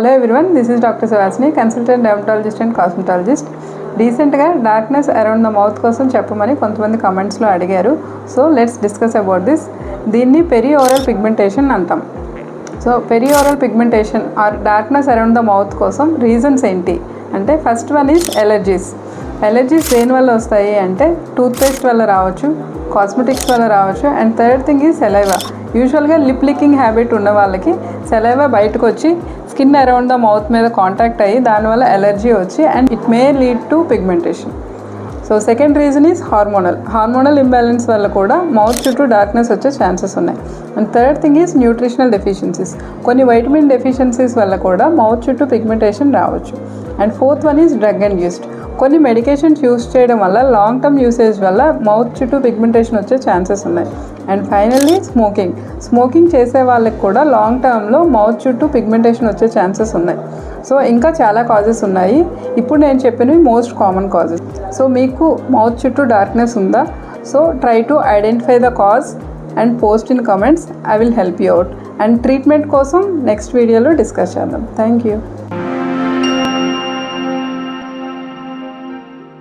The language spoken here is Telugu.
Hello everyone, this is doctor Suhasini, consultant dermatologist and cosmetologist. రీసెంట్గా డార్క్నెస్ అరౌండ్ ద మౌత్ కోసం చెప్పమని కొంతమంది కమెంట్స్లో అడిగారు. So let's discuss about this. దీన్ని పెరి ఓరల్ పిగ్మెంటేషన్ అంటాం. So peri oral pigmentation or darkness around the mouth కోసం రీజన్స్ ఏంటి అంటే, first one is allergies. Allergies దేని వల్ల వస్తాయి అంటే, టూత్పేస్ట్ వల్ల రావచ్చు, కాస్మెటిక్స్ వల్ల రావచ్చు, and third thing is saliva. యూజువల్గా లిప్ లికింగ్ హ్యాబిట్ ఉన్న వాళ్ళకి సెలైవా బయటకు వచ్చి స్కిన్ అరౌండ్ ద మౌత్ మీద కాంటాక్ట్ అయ్యి దానివల్ల ఎలర్జీ వచ్చి and it may lead to pigmentation. So second reason is hormonal imbalance వల్ల కూడా మౌత్ చుట్టూ డార్క్నెస్ వచ్చే ఛాన్సెస్ ఉన్నాయి. And third thing is nutritional deficiencies. కొన్ని వైటమిన్ డెఫిషియన్సీస్ వల్ల కూడా మౌత్ చుట్టూ పిగ్మెంటేషన్ రావచ్చు. And fourth one is drug induced. కొన్ని మెడికేషన్స్ యూస్ చేయడం వల్ల లాంగ్ టర్మ్ యూసేజ్ వల్ల మౌత్ చుట్టూ పిగ్మెంటేషన్ వచ్చే ఛాన్సెస్ ఉన్నాయి. అండ్ ఫైనల్లీ స్మోకింగ్ చేసే వాళ్ళకి కూడా లాంగ్ టర్మ్లో మౌత్ చుట్టూ పిగ్మెంటేషన్ వచ్చే ఛాన్సెస్ ఉన్నాయి. సో ఇంకా చాలా కాజెస్ ఉన్నాయి. ఇప్పుడు నేను చెప్పినవి మోస్ట్ కామన్ కాజెస్. సో మీకు మౌత్ చుట్టూ డార్క్నెస్ ఉందా? So try to identify the cause and post in comments. I will help you out. And treatment కోసం నెక్స్ట్ వీడియోలో డిస్కస్ చేద్దాం. Thank you.